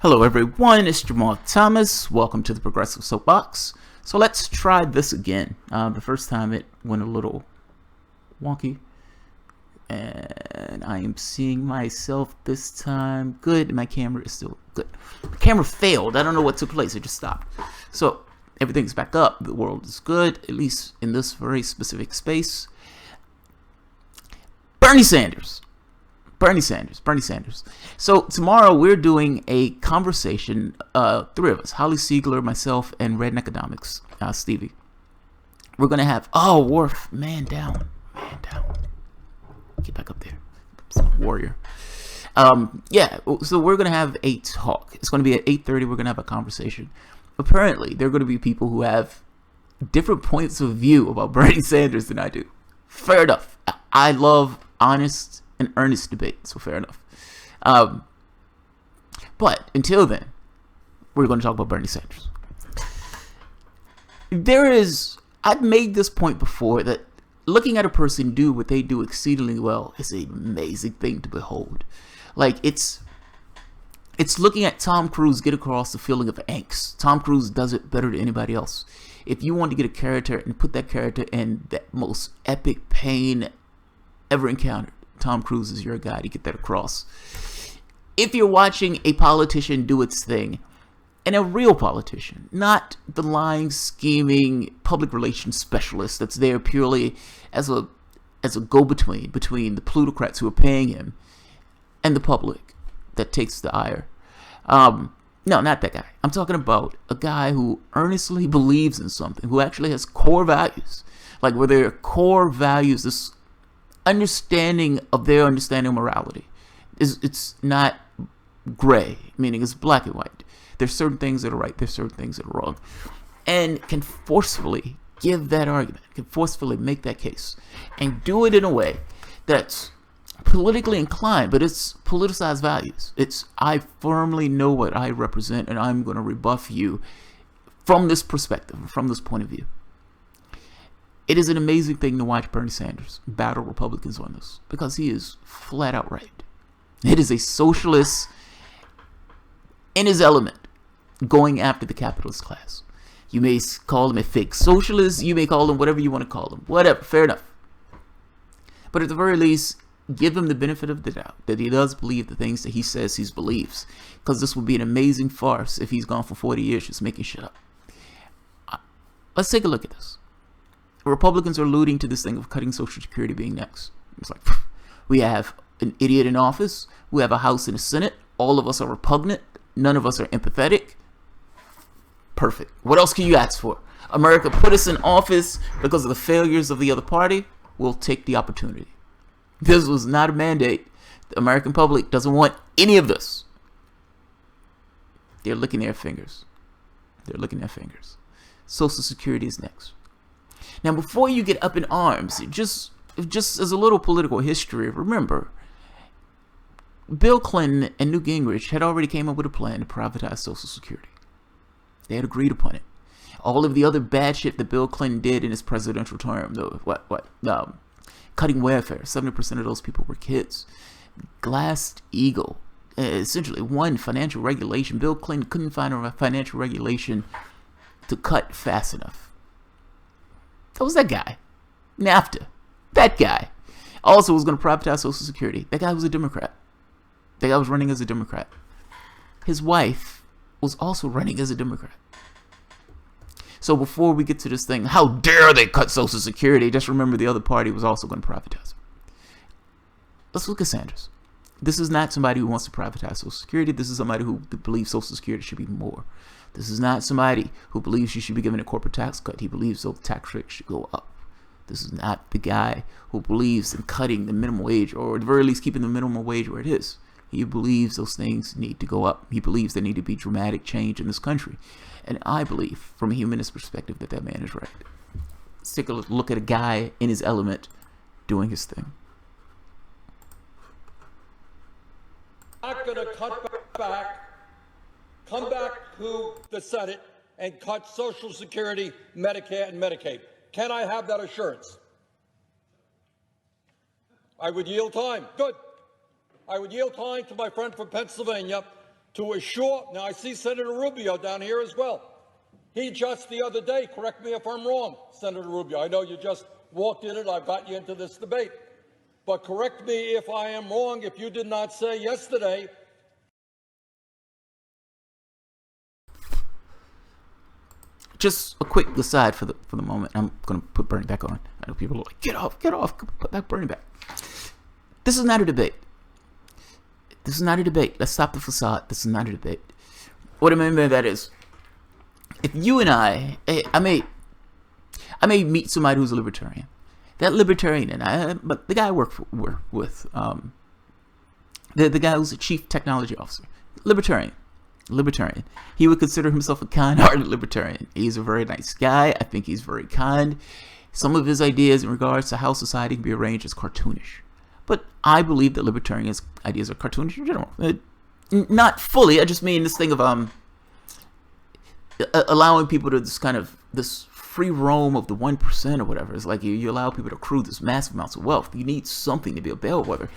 Hello everyone, it's Jamal Thomas. Welcome to the Progressive Soapbox. So let's try this again. The first time it went a little wonky. And I am seeing myself this time. Good, my camera is still good. The camera failed. I don't know what took place, it just stopped. So everything's back up. The world is good, at least in this very specific space. Bernie Sanders. So tomorrow we're doing a conversation, three of us, Holly Siegler, myself, and Red Economics, Stevie. We're going to have, Worf, man down. Get back up there. Warrior. So we're going to have a talk. It's going to be at 8:30. We're going to have a conversation. Apparently, there are going to be people who have different points of view about Bernie Sanders than I do. Fair enough. I love honest and earnest debate, so fair enough. But until then, we're going to talk about Bernie Sanders. I've made this point before that looking at a person do what they do exceedingly well is an amazing thing to behold. Like, it's looking at Tom Cruise get across the feeling of angst. Tom Cruise does it better than anybody else. If you want to get a character and put that character in that most epic pain ever encountered, Tom Cruise is your guy to get that across. If you're watching a politician do its thing, and a real politician, not the lying, scheming public relations specialist that's there purely as a go-between between the plutocrats who are paying him and the public that takes the ire. No, not that guy. I'm talking about a guy who earnestly believes in something, who actually has core values. Like, where their core values, this understanding of their understanding of morality, it's not gray, meaning it's black and white. There's certain things that are right, there's certain things that are wrong, and can forcefully give that argument, can forcefully make that case, and do it in a way that's politically inclined, but it's politicized values. It's, I firmly know what I represent, and I'm going to rebuff you from this perspective, from this point of view. It is an amazing thing to watch Bernie Sanders battle Republicans on this, because he is flat out right. It is a socialist in his element going after the capitalist class. You may call him a fake socialist, you may call him whatever you want to call him, whatever, fair enough. But at the very least, give him the benefit of the doubt that he does believe the things that he says he believes, because this would be an amazing farce if he's gone for 40 years just making shit up. Let's take a look at this. Republicans are alluding to this thing of cutting Social Security being next. It's like, we have an idiot in office, we have a House and a Senate, all of us are repugnant, none of us are empathetic. Perfect. What else can you ask for? America put us in office because of the failures of the other party. We'll take the opportunity. This was not a mandate. The American public doesn't want any of this. They're licking their fingers. Social Security is next. Now, before you get up in arms, just as a little political history, remember, Bill Clinton and Newt Gingrich had already came up with a plan to privatize Social Security. They had agreed upon it. All of the other bad shit that Bill Clinton did in his presidential term, though, cutting welfare, 70% of those people were kids. Glass-Steagall, essentially one financial regulation. Bill Clinton couldn't find a financial regulation to cut fast enough. That was that guy. NAFTA. That guy. Also was going to privatize Social Security. That guy was a Democrat. That guy was running as a Democrat. His wife was also running as a Democrat. So before we get to this thing, how dare they cut Social Security, just remember the other party was also going to privatize it. Let's look at Sanders. This is not somebody who wants to privatize Social Security. This is somebody who believes Social Security should be more. This is not somebody who believes you should be given a corporate tax cut. He believes those tax rates should go up. This is not the guy who believes in cutting the minimum wage, or at the very least keeping the minimum wage where it is. He believes those things need to go up. He believes there need to be dramatic change in this country. And I believe, from a humanist perspective, that man is right. Let's take a look at a guy in his element doing his thing. Not going to come back to the Senate and cut Social Security, Medicare, and Medicaid. Can I have that assurance? I would yield time. Good. I would yield time to my friend from Pennsylvania to assure, now I see Senator Rubio down here as well. He just the other day, correct me if I'm wrong, Senator Rubio, I know you just walked in it, I got you into this debate, but correct me if I am wrong if you did not say yesterday. Just a quick aside for the moment. I'm going to put Bernie back on. I know people are like, get off, put that Bernie back. This is not a debate. This is not a debate. Let's stop the facade. This is not a debate. What I mean by that is, if you and I may meet somebody who's a libertarian. That libertarian and I, but the guy I work with, the guy who's the chief technology officer, libertarian. He would consider himself a kind-hearted libertarian. He's a very nice guy. I think he's very kind. Some of his ideas in regards to how society can be arranged is cartoonish. But I believe that libertarians' ideas are cartoonish in general. Not fully. I just mean this thing of allowing people to this free roam of the 1% or whatever. It's like you allow people to accrue this massive amounts of wealth. You need something to be a bellwether.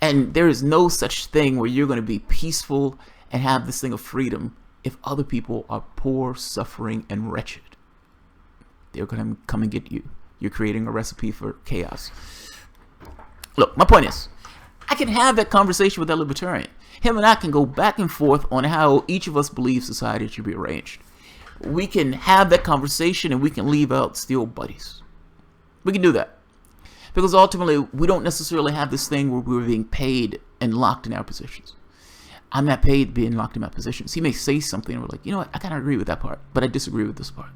And there is no such thing where you're going to be peaceful and have this thing of freedom if other people are poor, suffering, and wretched. They're going to come and get you. You're creating a recipe for chaos. Look, my point is, I can have that conversation with that libertarian. Him and I can go back and forth on how each of us believes society should be arranged. We can have that conversation and we can leave out still buddies. We can do that. Because ultimately, we don't necessarily have this thing where we're being paid and locked in our positions. I'm not paid being locked in my positions. He may say something and we're like, you know what, I kind of agree with that part, but I disagree with this part.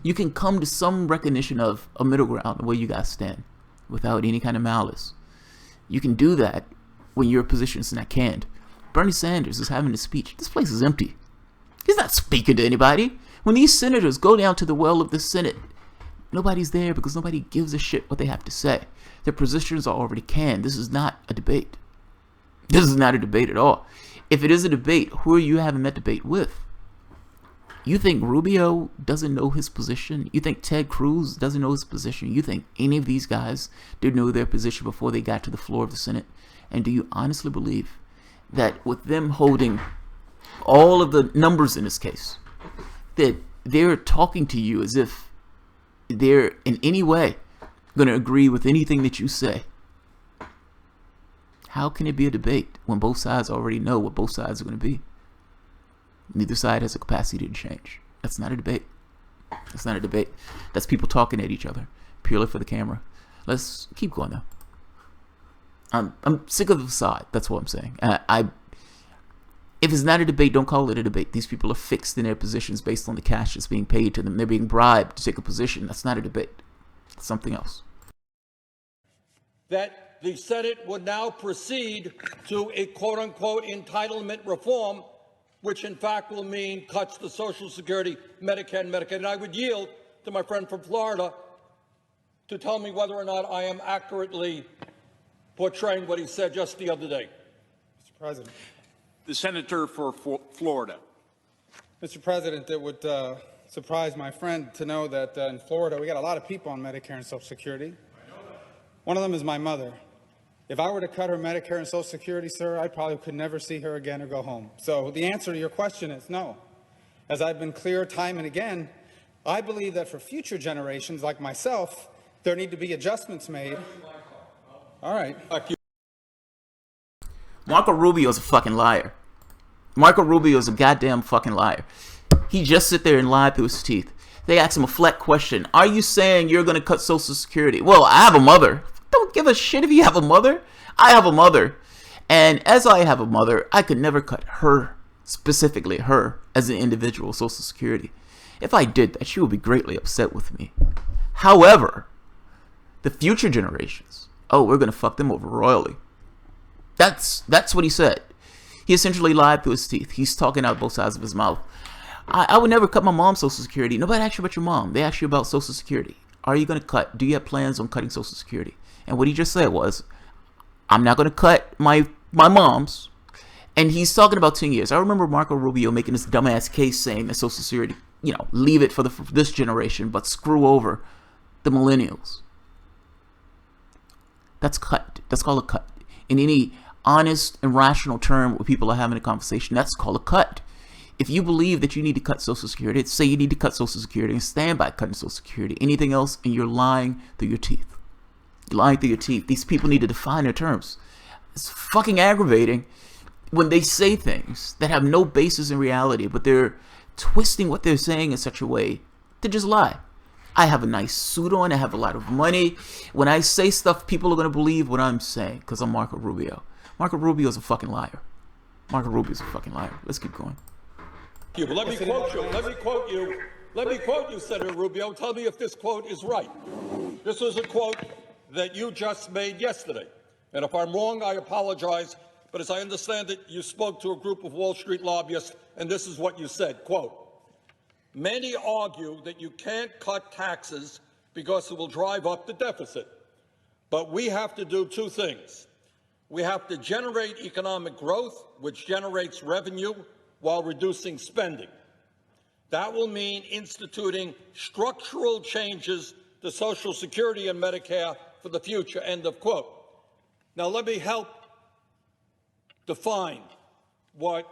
You can come to some recognition of a middle ground where you guys stand without any kind of malice. You can do that when your position's not canned. Bernie Sanders is having a speech. This place is empty. He's not speaking to anybody. When these senators go down to the well of the Senate, nobody's there because nobody gives a shit what they have to say. Their positions are already canned. This is not a debate. This is not a debate at all. If it is a debate, who are you having that debate with? You think Rubio doesn't know his position? You think Ted Cruz doesn't know his position? You think any of these guys didn't know their position before they got to the floor of the Senate? And do you honestly believe that with them holding all of the numbers in this case, that they're talking to you as if they're in any way going to agree with anything that you say? How can it be a debate when both sides already know what both sides are going to be? Neither side has a capacity to change. That's not a debate. That's not a debate. That's people talking at each other purely for the camera. Let's keep going though. I'm sick of the facade. That's what I'm saying. If it's not a debate, don't call it a debate. These people are fixed in their positions based on the cash that's being paid to them. They're being bribed to take a position. That's not a debate. It's something else. That the Senate would now proceed to a quote-unquote entitlement reform, which in fact will mean cuts to Social Security, Medicare, and Medicaid. And I would yield to my friend from Florida to tell me whether or not I am accurately portraying what he said just the other day. Mr. President. The senator for Florida. Mr. President, it would surprise my friend to know that in Florida we got a lot of people on Medicare and Social Security. I know that. One of them is my mother. If I were to cut her Medicare and Social Security, sir, I probably could never see her again or go home. So the answer to your question is no. As I've been clear time and again, I believe that for future generations like myself, there need to be adjustments made. All right. Marco Rubio is a fucking liar. Marco Rubio is a goddamn fucking liar. He just sit there and lied through his teeth. They asked him a flat question. Are you saying you're going to cut Social Security? Well, I have a mother. Don't give a shit if you have a mother. I have a mother. And as I have a mother, I could never cut her, specifically her, as an individual Social Security. If I did that, she would be greatly upset with me. However, the future generations, oh, we're going to fuck them over royally. That's what he said. He essentially lied through his teeth. He's talking out both sides of his mouth. I would never cut my mom's Social Security. Nobody asked you about your mom. They asked you about Social Security. Are you going to cut? Do you have plans on cutting Social Security? And what he just said was, I'm not going to cut my mom's. And he's talking about 10 years. I remember Marco Rubio making this dumbass case saying that Social Security, leave it for this generation, but screw over the millennials. That's cut. That's called a cut. In any honest and rational term where people are having a conversation, that's called a cut. If you believe that you need to cut Social Security, say you need to cut Social Security and stand by cutting Social Security. Anything else, and you're lying through your teeth. You're lying through your teeth. These people need to define their terms. It's fucking aggravating when they say things that have no basis in reality, but they're twisting what they're saying in such a way to just lie. I have a nice suit on. I have a lot of money. When I say stuff, people are going to believe what I'm saying because I'm Marco Rubio. Marco Rubio is a fucking liar. Marco Rubio is a fucking liar. Let's keep going. Let me quote you. Let me quote you, Senator Rubio. Tell me if this quote is right. This was a quote that you just made yesterday. And if I'm wrong, I apologize. But as I understand it, you spoke to a group of Wall Street lobbyists, and this is what you said, quote, "Many argue that you can't cut taxes because it will drive up the deficit. But we have to do two things. We have to generate economic growth, which generates revenue, while reducing spending. That will mean instituting structural changes to Social Security and Medicare for the future," end of quote. Now, let me help define what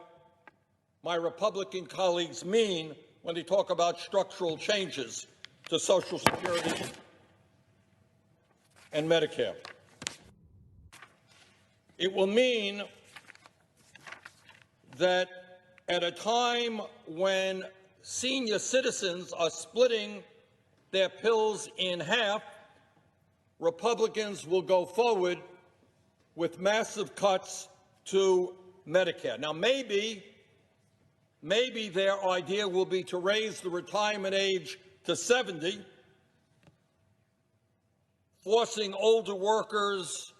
my Republican colleagues mean when they talk about structural changes to Social Security and Medicare. It will mean that at a time when senior citizens are splitting their pills in half, Republicans will go forward with massive cuts to Medicare. Now, maybe their idea will be to raise the retirement age to 70, forcing older workers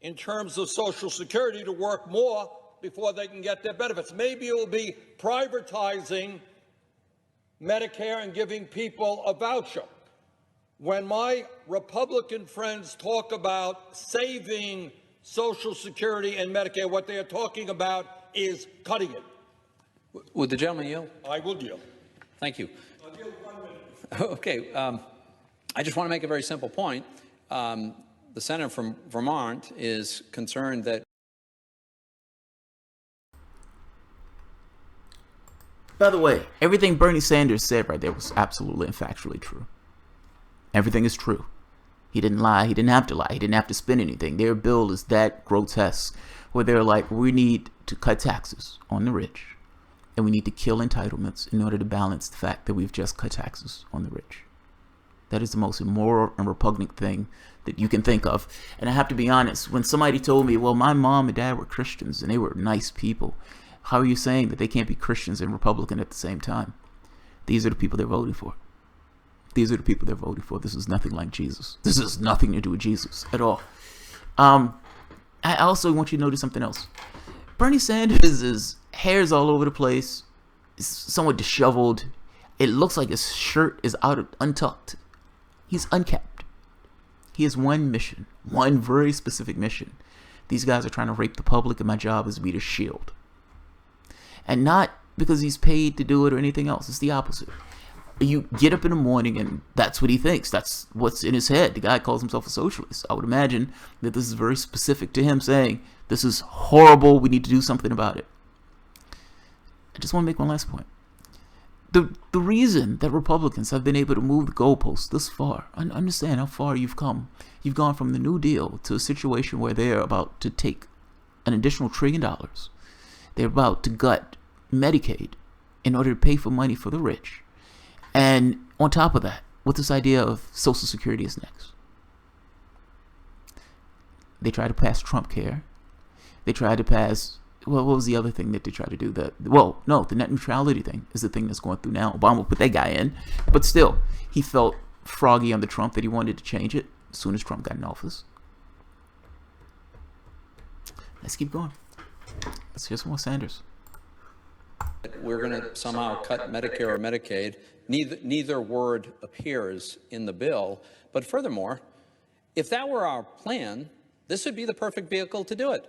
in terms of Social Security to work more before they can get their benefits. Maybe it will be privatizing Medicare and giving people a voucher. When my Republican friends talk about saving Social Security and Medicare, what they are talking about is cutting it. Would the gentleman yield? I will yield. Thank you. I'll yield 1 minute. Okay. I just want to make a very simple point. The senator from Vermont is concerned that. By the way, everything Bernie Sanders said right there was absolutely and factually true. Everything is true. He didn't lie. He didn't have to lie. He didn't have to spin anything. Their bill is that grotesque where they're like, we need to cut taxes on the rich and we need to kill entitlements in order to balance the fact that we've just cut taxes on the rich. That is the most immoral and repugnant thing that you can think of. And I have to be honest, when somebody told me, well, my mom and dad were Christians and they were nice people, how are you saying that they can't be Christians and Republican at the same time? These are the people they're voting for. These are the people they're voting for. This is nothing like Jesus. This has nothing to do with Jesus at all. I also want you to notice something else. Bernie Sanders' hair is all over the place. It's somewhat disheveled. It looks like his shirt is untucked. He's unkept. He has one mission, one very specific mission. These guys are trying to rape the public, and my job is to be the shield. And not because he's paid to do it or anything else. It's the opposite. You get up in the morning and that's what he thinks. That's what's in his head. The guy calls himself a socialist. I would imagine that this is very specific to him saying, this is horrible. We need to do something about it. I just want to make one last point. The reason that Republicans have been able to move the goalposts this far, understand how far you've come. You've gone from the New Deal to a situation where they're about to take an additional $1 trillion. They're about to gut Medicaid in order to pay for money for the rich. And on top of that, what this idea of Social Security is next. They tried to pass Trump Care. They tried to pass, well, what was the other thing that they tried to do? The net neutrality thing is the thing that's going through now. Obama put that guy in. But still, he felt froggy under Trump that he wanted to change it as soon as Trump got in office. Let's keep going. Let's hear some more Sanders. We're going to somehow cut Medicare or Medicaid. Neither word appears in the bill. But furthermore, if that were our plan, this would be the perfect vehicle to do it.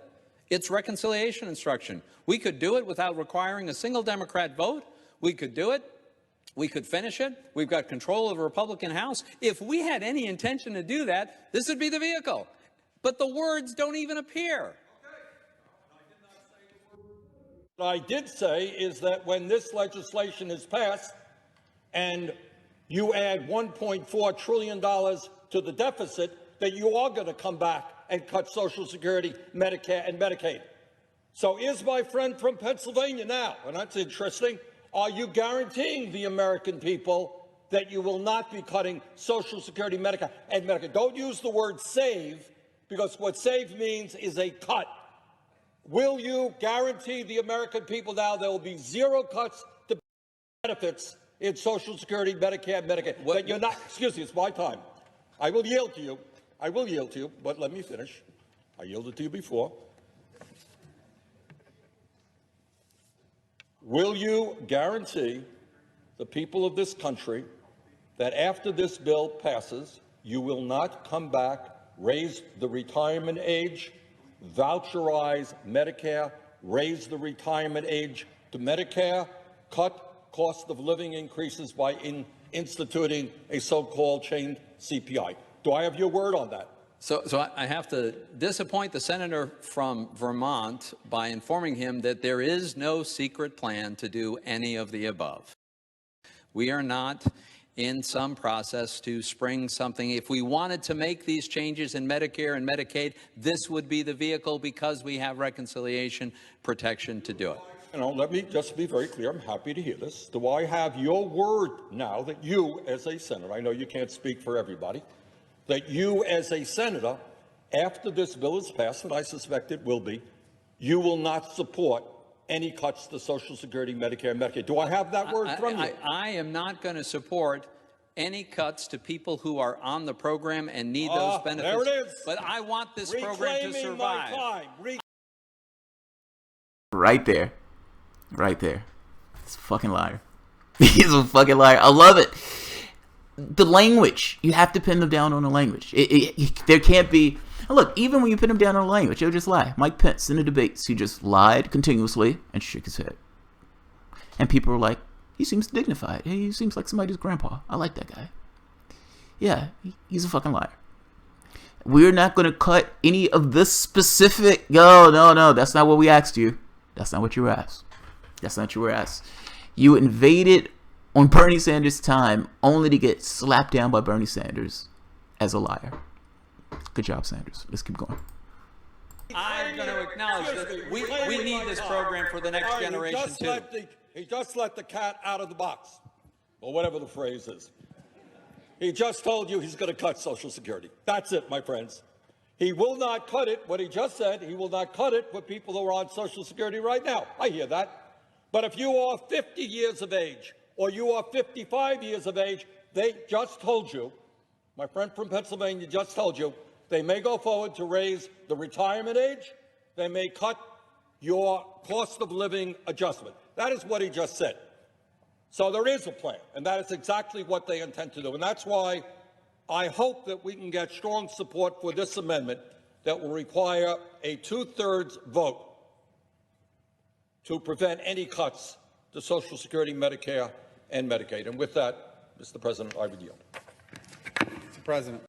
It's reconciliation instruction. We could do it without requiring a single Democrat vote. We could do it. We could finish it. We've got control of the Republican House. If we had any intention to do that, this would be the vehicle. But the words don't even appear. What I did say is that when this legislation is passed and you add $1.4 trillion to the deficit, that you are going to come back and cut Social Security, Medicare, and Medicaid. So is my friend from Pennsylvania now, and that's interesting, are you guaranteeing the American people that you will not be cutting Social Security, Medicare, and Medicaid? Don't use the word save, because what save means is a cut. Will you guarantee the American people now there will be zero cuts to benefits in Social Security, Medicare, and Medicaid? That you're not, excuse me, it's my time. I will yield to you. I will yield to you, but let me finish. I yielded to you before. Will you guarantee the people of this country that after this bill passes, you will not come back, raise the retirement age, voucherize Medicare, raise the retirement age to Medicare, cut cost of living increases by instituting a so-called chained CPI? Do I have your word on that? So I have to disappoint the senator from Vermont by informing him that there is no secret plan to do any of the above. We are not in some process to spring something. If we wanted to make these changes in Medicare and Medicaid, this would be the vehicle because we have reconciliation protection to do it. You know, let me just be very clear. I'm happy to hear this. Do I have your word now that you, as a senator, I know you can't speak for everybody, that you, as a senator, after this bill is passed, and I suspect it will be, you will not support any cuts to Social Security, Medicare, and Medicaid? Do I have that word from you? I am not going to support any cuts to people who are on the program and need those benefits. There it is. But I want this program to survive. My time. Right there. Right there. He's a fucking liar. He's a fucking liar. I love it. The language. You have to pin them down on the language. There can't be... Look, even when you pin him down on the language, he'll just lie. Mike Pence, in the debates, he just lied continuously and shook his head. And people were like, he seems dignified. He seems like somebody's grandpa. I like that guy. Yeah, he's a fucking liar. We're not going to cut any of this specific... No, that's not what we asked you. That's not what you were asked. That's not what you were asked. You invaded on Bernie Sanders' time only to get slapped down by Bernie Sanders as a liar. Good job, Sanders. Let's keep going. I'm going to acknowledge that we need this program for the next generation, too. He just let the cat out of the box, or whatever the phrase is. He just told you he's going to cut Social Security. That's it, my friends. He will not cut it, what he just said, he will not cut it for people who are on Social Security right now. I hear that. But if you are 50 years of age, or you are 55 years of age, they just told you, my friend from Pennsylvania just told you, they may go forward to raise the retirement age. They may cut your cost of living adjustment. That is what he just said. So there is a plan, and that is exactly what they intend to do. And that's why I hope that we can get strong support for this amendment that will require a 2/3 vote to prevent any cuts to Social Security, Medicare, and Medicaid. And with that, Mr. President, I would yield. Mr. President.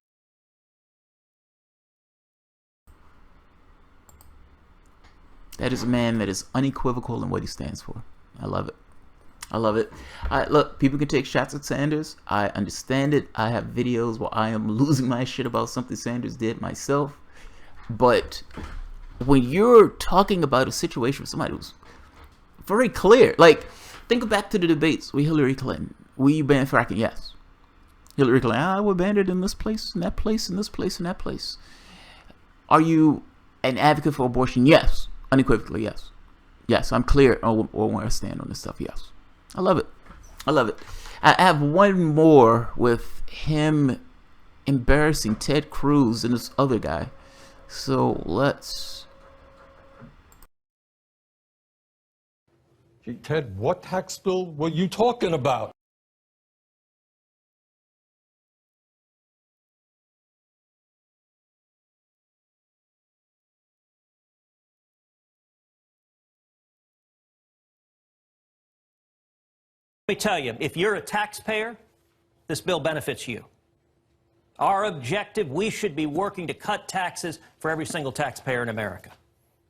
That is a man that is unequivocal in what he stands for. I love it. I love it. Look, people can take shots at Sanders. I understand it. I have videos where I am losing my shit about something Sanders did myself. But when you're talking about a situation with somebody who's very clear, like, think back to the debates with Hillary Clinton. Will you ban fracking? Yes. Hillary Clinton, I would ban it in this place, in that place, in this place, in that place. Are you an advocate for abortion? Yes. Unequivocally, yes. Yes, I'm clear on where I stand on this stuff. Yes. I love it. I love it. I have one more with him embarrassing Ted Cruz and this other guy. So let's... Gee, Ted, what tax bill were you talking about? Let me tell you, if you're a taxpayer, this bill benefits you. Our objective, we should be working to cut taxes for every single taxpayer in America.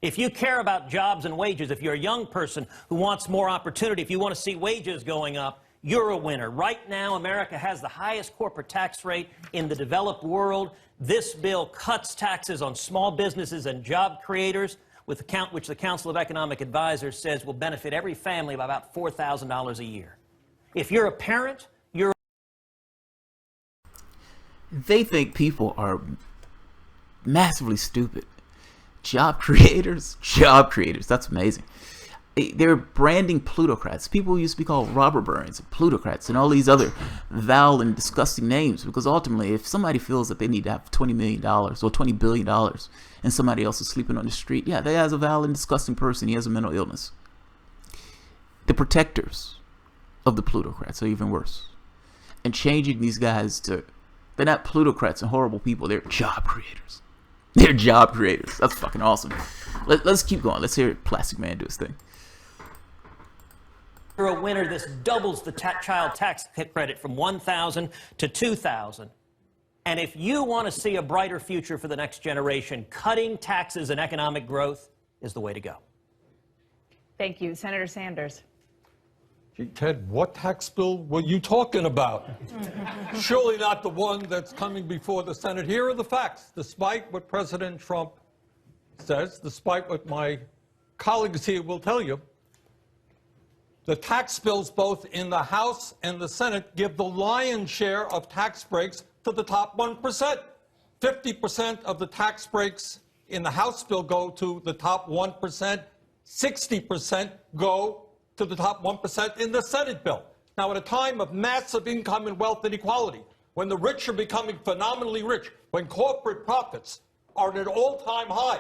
If you care about jobs and wages, if you're a young person who wants more opportunity, if you want to see wages going up, you're a winner. Right now, America has the highest corporate tax rate in the developed world. This bill cuts taxes on small businesses and job creators, which the Council of Economic Advisors says will benefit every family by about $4,000 a year. If you're a parent, They think people are massively stupid. Job creators? Job creators. That's amazing. They're branding plutocrats. People used to be called robber barons and plutocrats and all these other vile and disgusting names, because ultimately, if somebody feels that they need to have $20 million or $20 billion and somebody else is sleeping on the street, yeah, that guy's a vile and disgusting person. He has a mental illness. The protectors of the plutocrats are even worse. And changing these guys to, they're not plutocrats and horrible people. They're job creators. They're job creators. That's fucking awesome. Let's keep going. Let's hear Plastic Man do his thing. you're a winner. This doubles the child tax credit from $1,000 to $2,000. And if you want to see a brighter future for the next generation, cutting taxes and economic growth is the way to go. Thank you. Senator Sanders. Gee, Ted, what tax bill were you talking about? Surely not the one that's coming before the Senate. Here are the facts. Despite what President Trump says, despite what my colleagues here will tell you, the tax bills both in the House and the Senate give the lion's share of tax breaks to the top 1%. 50% of the tax breaks in the House bill go to the top 1%. 60% go to the top 1% in the Senate bill. Now, at a time of massive income and wealth inequality, when the rich are becoming phenomenally rich, when corporate profits are at an all-time high,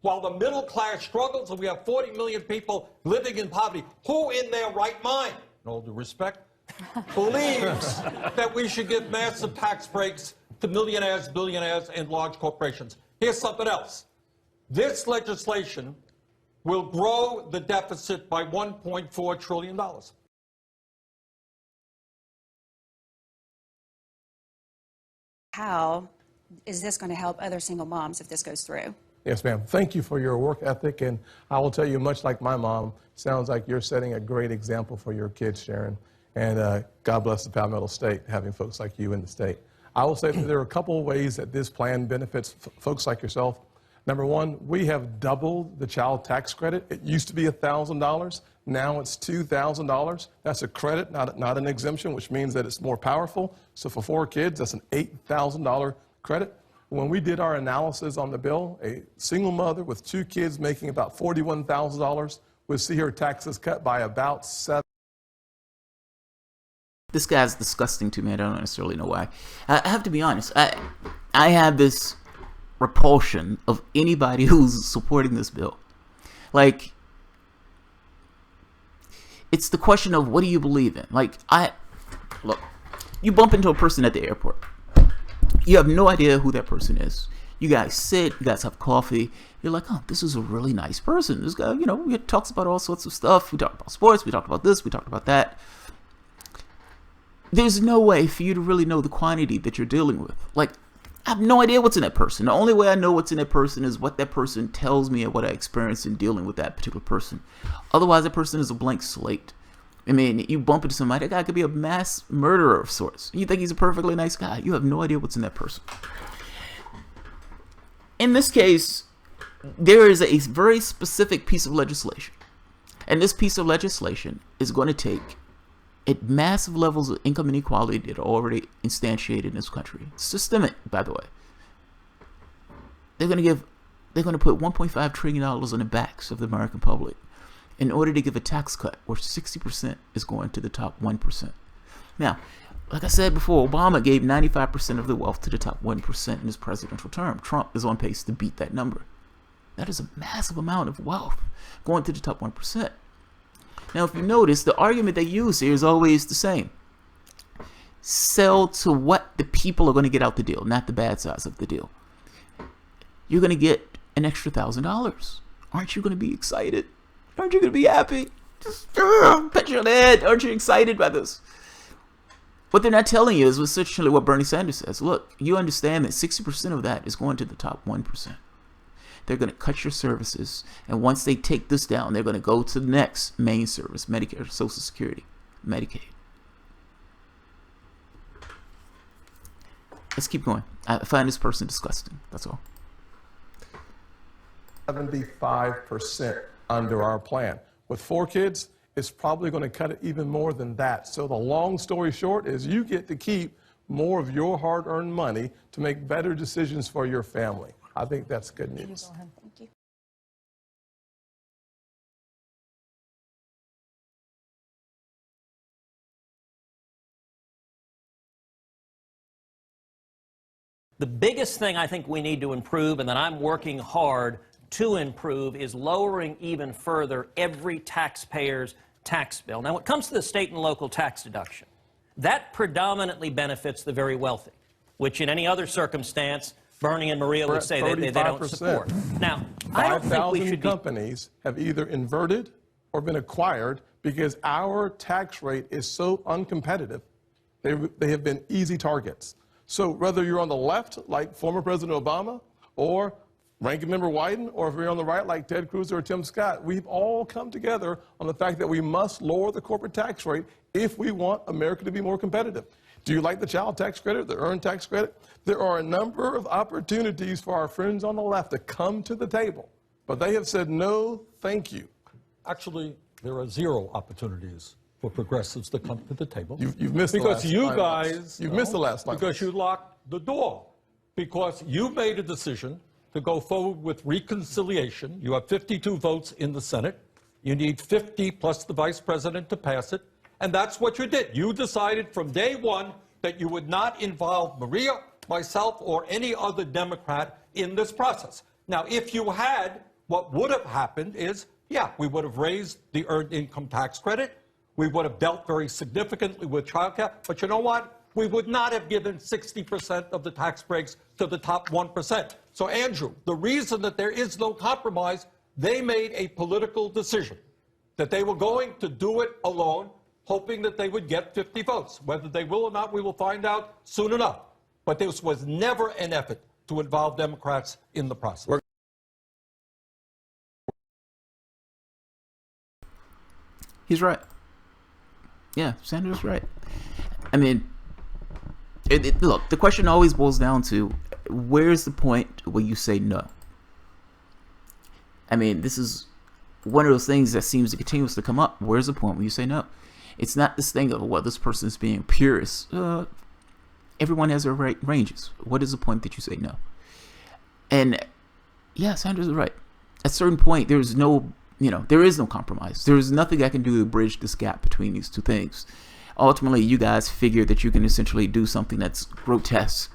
while the middle class struggles and we have 40 million people living in poverty, who in their right mind, in all due respect, believes that we should give massive tax breaks to millionaires, billionaires, and large corporations? Here's something else. This legislation will grow the deficit by $1.4 trillion. How is this going to help other single moms if this goes through? Yes, ma'am. Thank you for your work ethic. And I will tell you, much like my mom, sounds like you're setting a great example for your kids, Sharon. And God bless the Palmetto State, having folks like you in the state. I will say that there are a couple of ways that this plan benefits folks like yourself. Number one, we have doubled the child tax credit. It used to be $1,000. Now it's $2,000. That's a credit, not an exemption, which means that it's more powerful. So for 4 kids, that's an $8,000 credit. When we did our analysis on the bill, a single mother with 2 kids making about $41,000 would see her taxes cut by about $7,000. This guy's disgusting to me. I don't necessarily know why. I have to be honest. I have this repulsion of anybody who's supporting this bill. Like, it's the question of what do you believe in? Like, look, you bump into a person at the airport. You have no idea who that person is. You guys sit, you guys have coffee. You're like, oh, this is a really nice person. This guy, you know, he talks about all sorts of stuff. We talk about sports, we talk about this, we talk about that. There's no way for you to really know the quantity that you're dealing with. Like, I have no idea what's in that person. The only way I know what's in that person is what that person tells me and what I experience in dealing with that particular person. Otherwise, that person is a blank slate. I mean, you bump into somebody, that guy could be a mass murderer of sorts. You think he's a perfectly nice guy. You have no idea what's in that person. In this case, there is a very specific piece of legislation. And this piece of legislation is going to take at massive levels of income inequality that are already instantiated in this country. Systemic, by the way. They're going to put $1.5 trillion on the backs of the American public in order to give a tax cut where 60% is going to the top 1%. Now, like I said before, Obama gave 95% of the wealth to the top 1% in his presidential term. Trump is on pace to beat that number. That is a massive amount of wealth going to the top 1%. Now, if you notice, the argument they use here is always the same. Sell to what the people are going to get out the deal, not the bad sides of the deal. You're going to get an extra $1,000. Aren't you going to be excited? Aren't you going to be happy? Just pat your head. Aren't you excited by this? What they're not telling you is essentially what Bernie Sanders says. Look, you understand that 60% of that is going to the top 1%. they're going to cut your services. And once they take this down, they're going to go to the next main service, Medicare, Social Security, Medicaid. Let's keep going. I find this person disgusting. That's all. 75% under our plan. With 4 kids, it's probably going to cut it even more than that. So the long story short is you get to keep more of your hard-earned money to make better decisions for your family. I think that's good news. Thank you. The biggest thing I think we need to improve, and that I'm working hard to improve, is lowering even further every taxpayer's tax bill. Now, when it comes to the state and local tax deduction, that predominantly benefits the very wealthy, which in any other circumstance, Bernie and Maria would say that they don't support. Now, I don't think we should be... 5,000 companies have either inverted or been acquired because our tax rate is so uncompetitive. They have been easy targets. So whether you're on the left, like former President Obama, or Ranking Member Wyden, or if you're on the right, like Ted Cruz or Tim Scott, we've all come together on the fact that we must lower the corporate tax rate if we want America to be more competitive. Do you like the child tax credit, the earned tax credit? There are a number of opportunities for our friends on the left to come to the table, but they have said no, thank you. Actually, there are 0 opportunities for progressives to come to the table. You've missed because the last you 9 guys months. You've missed the last 9 because months. you locked the door. Because you made a decision to go forward with reconciliation. You have 52 votes in the Senate. You need 50 plus the vice president to pass it. And that's what you did. You decided from day one that you would not involve Maria, myself, or any other Democrat in this process. Now, if you had, what would have happened is, yeah, we would have raised the earned income tax credit. We would have dealt very significantly with child care. But you know what? We would not have given 60% of the tax breaks to the top 1%. So, Andrew, the reason that there is no compromise, they made a political decision that they were going to do it alone, hoping that they would get 50 votes. Whether they will or not, we will find out soon enough. But this was never an effort to involve Democrats in the process. He's right. Yeah, Sanders is right. I mean, look, the question always boils down to, where's the point where you say no? I mean, this is one of those things that seems to continuously come up. Where's the point where you say no? It's not this thing of, well, this person is being purist. Everyone has their ranges. What is the point that you say no? And yeah, Sanders is right. At a certain point, there is no compromise. There is nothing I can do to bridge this gap between these two things. Ultimately, you guys figure that you can essentially do something that's grotesque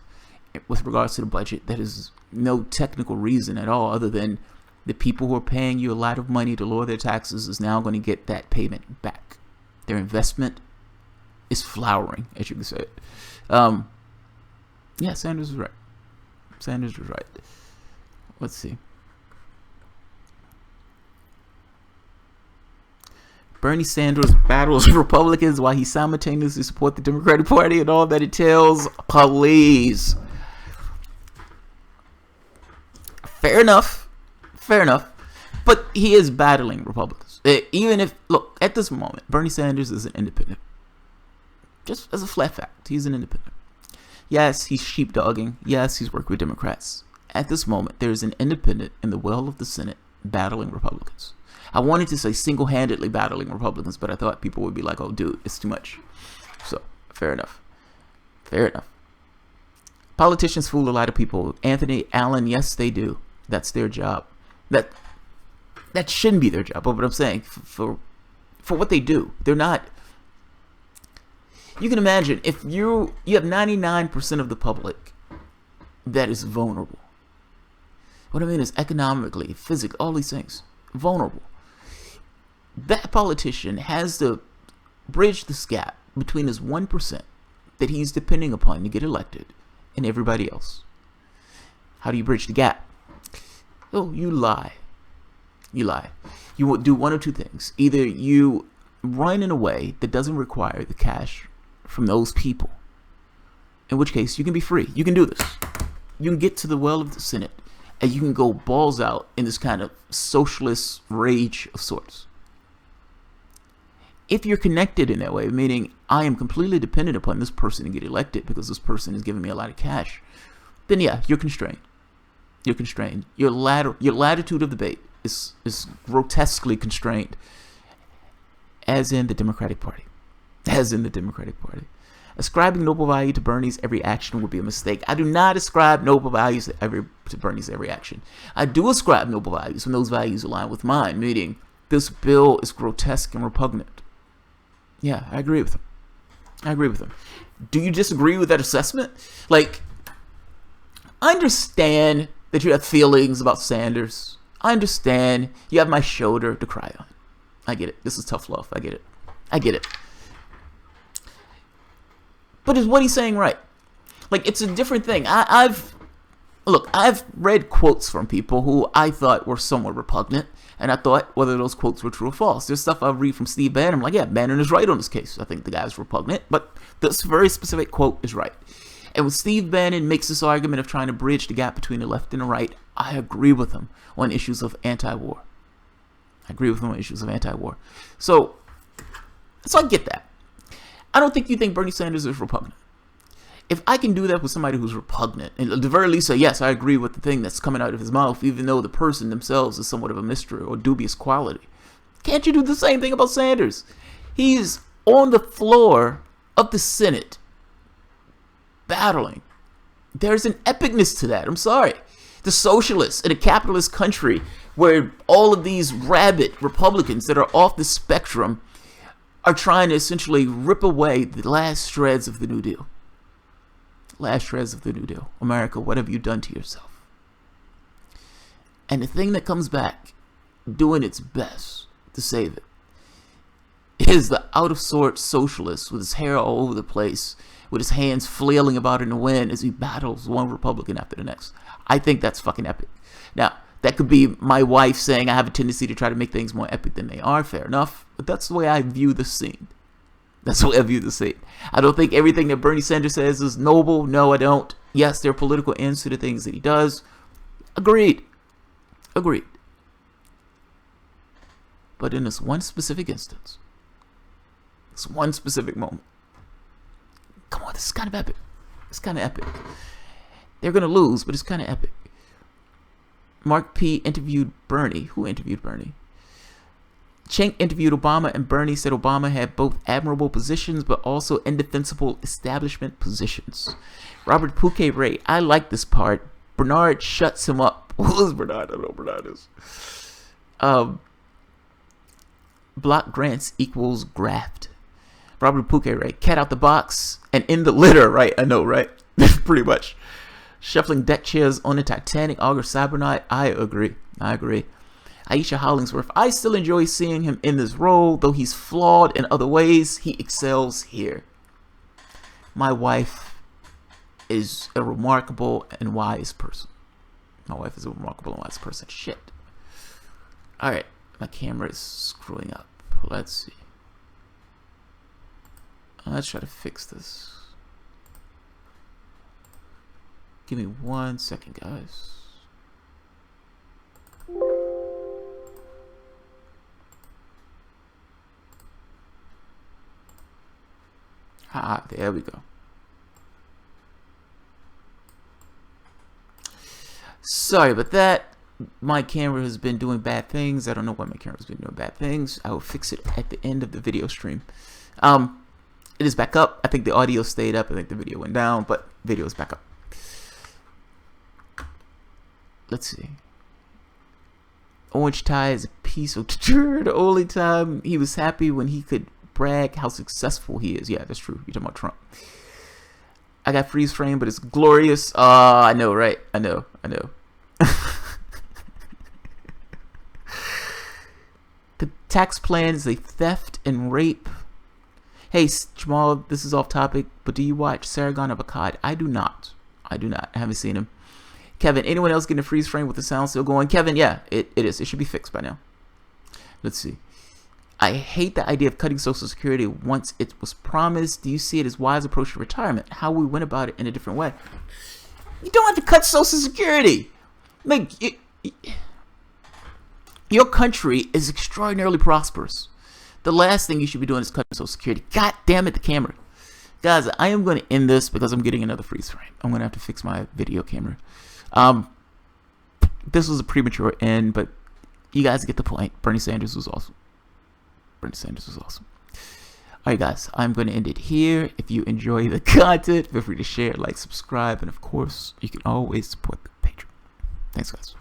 with regards to the budget. That is no technical reason at all, other than the people who are paying you a lot of money to lower their taxes is now going to get that payment back. Their investment is flowering, as you can say it. Yeah, Sanders is right. Sanders is right. Let's see. Bernie Sanders battles Republicans while he simultaneously supports the Democratic Party and all that entails. Please. Fair enough. Fair enough. But he is battling Republicans. Even if, look, at this moment, Bernie Sanders is an independent. Just as a flat fact, he's an independent. Yes, he's sheepdogging. Yes, he's working with Democrats. At this moment, there is an independent in the well of the Senate battling Republicans. I wanted to say single-handedly battling Republicans, but I thought people would be like, oh, dude, it's too much. So, fair enough. Fair enough. Politicians fool a lot of people. Anthony Allen, yes, they do. That's their job. That shouldn't be their job. But what I'm saying, for what they do, they're not... You can imagine, if you have 99% of the public that is vulnerable. What I mean is economically, physically, all these things. Vulnerable. That politician has to bridge this gap between his 1% that he's depending upon to get elected and everybody else. How do you bridge the gap? Oh, you lie. You lie. You will do one of two things. Either you run in a way that doesn't require the cash from those people, in which case you can be free. You can do this. You can get to the well of the Senate and you can go balls out in this kind of socialist rage of sorts. If you're connected in that way, meaning I am completely dependent upon this person to get elected because this person is giving me a lot of cash, then yeah, you're constrained. You're constrained. Your latitude of debate is grotesquely constrained, as in the Democratic Party. As in the Democratic Party. Ascribing noble value to Bernie's every action would be a mistake. I do not ascribe noble values to Bernie's every action. I do ascribe noble values when those values align with mine, meaning this bill is grotesque and repugnant. Yeah, I agree with him. I agree with him. Do you disagree with that assessment? Like, I understand that you have feelings about Sanders. I understand you have my shoulder to cry on. I get it. This is tough love. I get it. I get it. But is what he's saying right? Like, it's a different thing. I've read quotes from people who I thought were somewhat repugnant, and I thought whether those quotes were true or false. There's stuff I read from Steve Bannon. I'm like, yeah, Bannon is right on this case. I think the guy's repugnant, but this very specific quote is right. And when Steve Bannon makes this argument of trying to bridge the gap between the left and the right, I agree with him on issues of anti-war. I agree with him on issues of anti-war. So I get that. I don't think you think Bernie Sanders is repugnant. If I can do that with somebody who's repugnant, and at the very least say, yes, I agree with the thing that's coming out of his mouth, even though the person themselves is somewhat of a mystery or dubious quality, can't you do the same thing about Sanders? He's on the floor of the Senate battling. There's an epicness to that. I'm sorry. The socialists in a capitalist country where all of these rabid Republicans that are off the spectrum are trying to essentially rip away the last shreds of the New Deal. Last shreds of the New Deal. America, what have you done to yourself? And the thing that comes back, doing its best to save it, is the out-of-sorts socialist with his hair all over the place, with his hands flailing about in the wind as he battles one Republican after the next. I think that's fucking epic. Now, that could be my wife saying I have a tendency to try to make things more epic than they are. Fair enough. But that's the way I view the scene. That's the way I view the scene. I don't think everything that Bernie Sanders says is noble. No, I don't. Yes, there are political ends to the things that he does. Agreed. Agreed. But in this one specific instance, this one specific moment, come on, this is kind of epic. It's kind of epic. They're going to lose, but it's kind of epic. Mark P. interviewed Bernie. Who interviewed Bernie? Cenk interviewed Obama, and Bernie said Obama had both admirable positions but also indefensible establishment positions. Robert Pouquet-Ray, I like this part. Bernard shuts him up. Who is Bernard? I don't know who Bernard is. Block grants equals graft. Robert Pouquet-Ray, cat out the box and in the litter, right? I know, right? Pretty much. Shuffling deck chairs on the Titanic, Augur Cybernight. I agree. Aisha Hollingsworth, I still enjoy seeing him in this role, though he's flawed in other ways. He excels here. My wife is a remarkable and wise person. Shit. Alright, my camera is screwing up. Let's see. Let's try to fix this. Give me 1 second, guys. There we go. Sorry about that. My camera has been doing bad things. I don't know why my camera's been doing bad things. I will fix it at the end of the video stream. It is back up. I think the audio stayed up. I think the video went down, but video is back up. Let's see. Orange tie is a piece of the only time he was happy when he could brag how successful he is. Yeah, that's true. You're talking about Trump. I got freeze frame, but it's glorious. I know, right? I know. The tax plan is a theft and rape. Hey, Jamal, this is off topic, but do you watch Sargon of Akkad? I do not. I haven't seen him. Kevin, anyone else getting a freeze frame with the sound still going? Kevin, yeah, it is. It should be fixed by now. Let's see. I hate the idea of cutting Social Security once it was promised. Do you see it as wise approach to retirement? How we went about it in a different way? You don't have to cut Social Security. Your country is extraordinarily prosperous. The last thing you should be doing is cutting Social Security. God damn it, the camera. Guys, I am going to end this because I'm getting another freeze frame. I'm going to have to fix my video camera. This was a premature end, but you guys get the point. Bernie Sanders was awesome. Bernie Sanders was awesome. Alright guys, I'm going to end it here. If you enjoy the content, feel free to share, like, subscribe, and of course, you can always support the Patreon. Thanks guys.